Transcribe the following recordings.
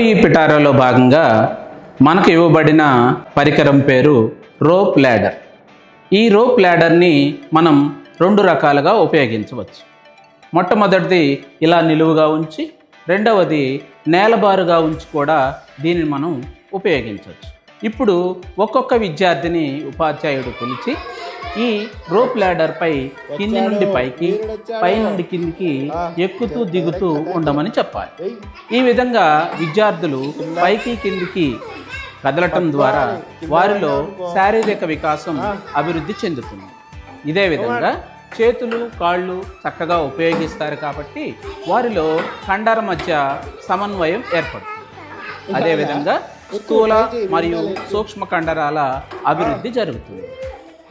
ఈ పిటారాలో భాగంగా మనకు ఇవ్వబడిన పరికరం పేరు రోప్ ల్యాడర్. ఈ రోప్ ల్యాడర్ని మనం రెండు రకాలుగా ఉపయోగించవచ్చు. మొట్టమొదటిది ఇలా నిలువుగా ఉంచి, రెండవది నేలబారుగా ఉంచి కూడా దీనిని మనం ఉపయోగించవచ్చు. ఇప్పుడు ఒక్కొక్క విద్యార్థిని ఉపాధ్యాయుడు పిలిచి ఈ రోప్ ల్యాడర్ పై కింది నుండి పైకి, పై నుండి కిందికి ఎక్కుతూ దిగుతూ ఉండమని చెప్పాలి. ఈ విధంగా విద్యార్థులు పైకి కిందికి కదలటం ద్వారా వారిలో శారీరక వికాసం అభివృద్ధి చెందుతుంది. ఇదే విధంగా చేతులు కాళ్ళు చక్కగా ఉపయోగిస్తారు కాబట్టి వారిలో కండర మధ్య సమన్వయం ఏర్పడుతుంది. అదేవిధంగా స్థూల మరియు సూక్ష్మ కండరాల అభివృద్ధి జరుగుతుంది.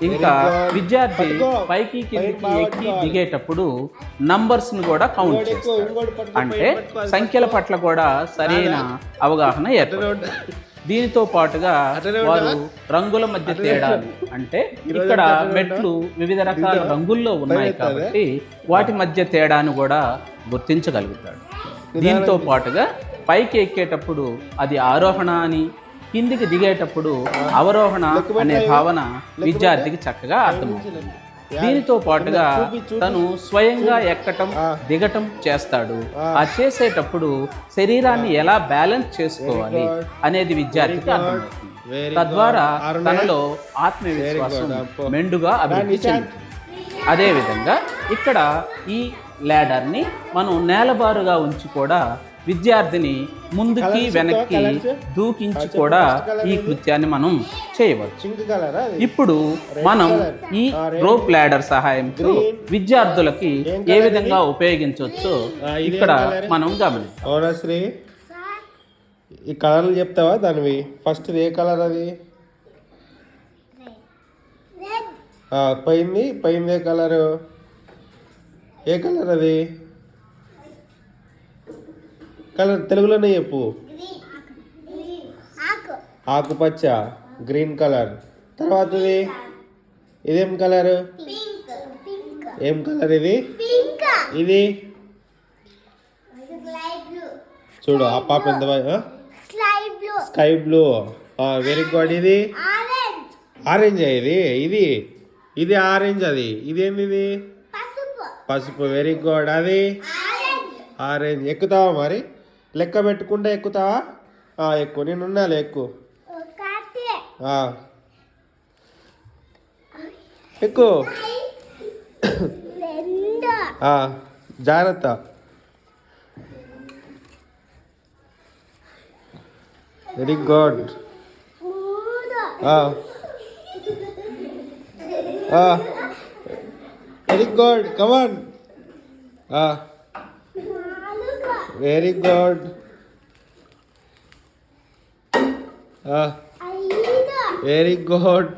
ఇంకా విద్యార్థి పైకి కిందికి ఎక్కి దిగేటప్పుడు నంబర్స్ను కూడా కౌంట్ చేస్తారు. అంటే సంఖ్యల పట్ల కూడా సరైన అవగాహన ఏర్పడుతుంది. దీనితో పాటుగా వారు రంగుల మధ్య తేడాలు, అంటే ఇక్కడ మెట్లు వివిధ రకాల రంగుల్లో ఉన్నాయి కాబట్టి వాటి మధ్య తేడాను కూడా గుర్తించగలుగుతాడు. దీనితో పాటుగా పైకి ఎక్కేటప్పుడు అది ఆరోహణ అని, కిందికి దిగేటప్పుడు అవరోహణ అనే భావన విద్యార్థికి చక్కగా అర్థమవుతుంది. దీనితో పాటుగా తను స్వయంగా ఎక్కటం దిగటం చేస్తాడు. ఆ చేసేటప్పుడు శరీరాన్ని ఎలా బ్యాలెన్స్ చేసుకోవాలి అనేది విద్యార్థికి అర్థమవుతుంది. తద్వారా తనలో ఆత్మవిశ్వాసం మెండుగా అభివృద్ధి చెందుతుంది. అదేవిధంగా ఇక్కడ ఈ ల్యాడర్ని మనం నేలబారుగా ఉంచి కూడా విద్యార్థిని ముందుకి వెనక్కి దూకించి కూడా ఈ కృత్యాన్ని మనం చేయవచ్చు. ఇప్పుడు మనం ఈ రోప్ ల్యాడర్ సహాయంతో విద్యార్థులకి ఏ విధంగా ఉపయోగించవచ్చో ఇక్కడ మనం గమనిస్తాం. అవునా శ్రీ, ఈ కలర్లు చెప్తావా దానివి? ఫస్ట్ ఏ కలర్ అది? పైంది ఏ కలరు? ఏ కలర్ అది? కలర్ తెలుగులోనే చెప్పు. ఆకుపచ్చ, గ్రీన్ కలర్. తర్వాత ఇదేం కలర్? ఏం కలర్ ఇది? ఇది చూడు, ఆ పాప ఎంత స్కై బ్లూ. Very good. ఇది ఆరెంజ్. ఇది ఆరెంజ్. అది ఇదేంది? ఇది పసుపు. Very good. అది ఆరెంజ్. ఎక్కుతావా మరి? లెక్క పెట్టుకుంటే ఎక్కుతావా? ఎక్కువ. నేను ఉన్నాలే, ఎక్కువ. ఎక్కువ. జాగ్రత్త. Very good. Very good. Come on. Very good. Very good.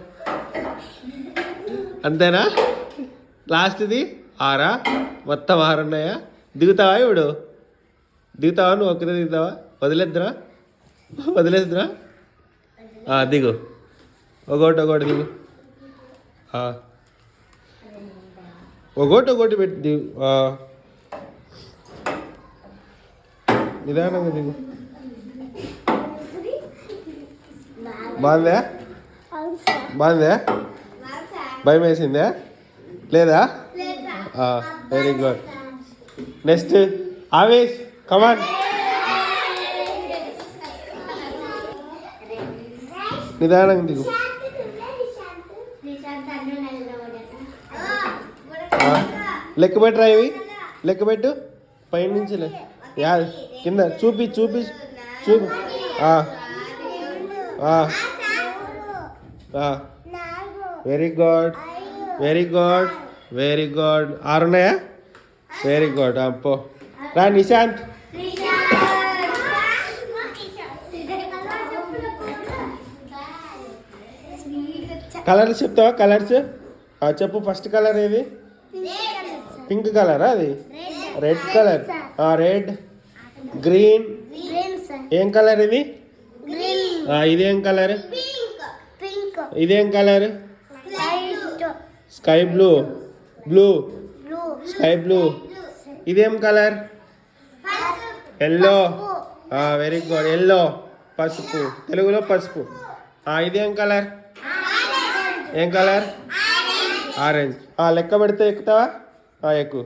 అంతేనా? లాస్ట్ది 6. మొత్తం 6 ఉన్నాయా? దిగుతావా ఇప్పుడు? దిగుతావా? నువ్వు ఒక్కదే దిగుతావా? వదిలేద్దురా? దిగు. ఒకటి దిగు. ఒకటి పెట్టి దిగు. నిదానంగా దిగు. బాగుందా? భయం వేసిందా? లేదా? Very good. నెక్స్ట్ ఆవేష్, కమాన్. నిదానంగా దిగు. లెక్క పెట్టరా? ఇవి లెక్క పెట్టు. పైన నుంచి కింద చూపి. Very good. 6 ఉన్నాయా? Very good. అప్పో రా నిశాంత్. కలర్స్ చెప్తావా? కలర్స్ చెప్పు. ఫస్ట్ కలర్ ఏది? పింక్ కలరా? అది రెడ్ కలర్. Red, green. ఏం కలర్ ఇది? ఇదేం కలర్? ఇదేం colour? Sky blue. Sky blue. ఇదేం colour? Yellow. Very good yellow పసుపు తెలుగులో పసుపు ఇదేం కలర్ ఏం కలర్ ఆరెంజ్ లెక్క పెడితే ఎక్కుతావా ఎక్కు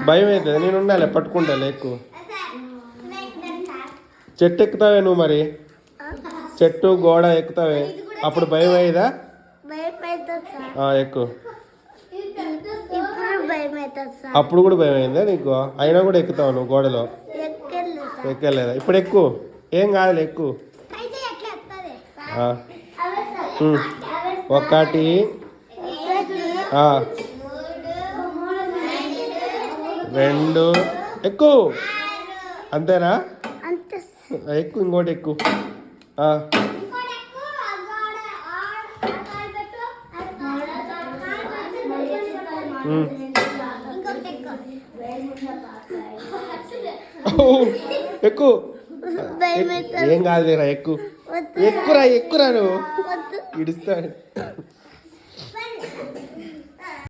భయం అవుతుంది నేను ఉండాలి పట్టుకుంటాను ఎక్కువ చెట్టు ఎక్కుతావే నువ్వు మరి చెట్టు గోడ ఎక్కుతావే అప్పుడు భయం అయ్యేదా ఎక్కువ అప్పుడు కూడా భయం అయిందా నీకు అయినా కూడా ఎక్కుతావు నువ్వు గోడలో ఎక్కలేదా ఇప్పుడు ఎక్కువ ఏం కాదులే ఎక్కువ ఒకటి రెండు ఎక్కువ అంతేనా ఎక్కువ ఇంకోటి ఎక్కువ ఎక్కువ ఏం కాదులేరా ఎక్కువ ఎక్కురా ఎక్కురా నువ్వు ఇడుస్తాడు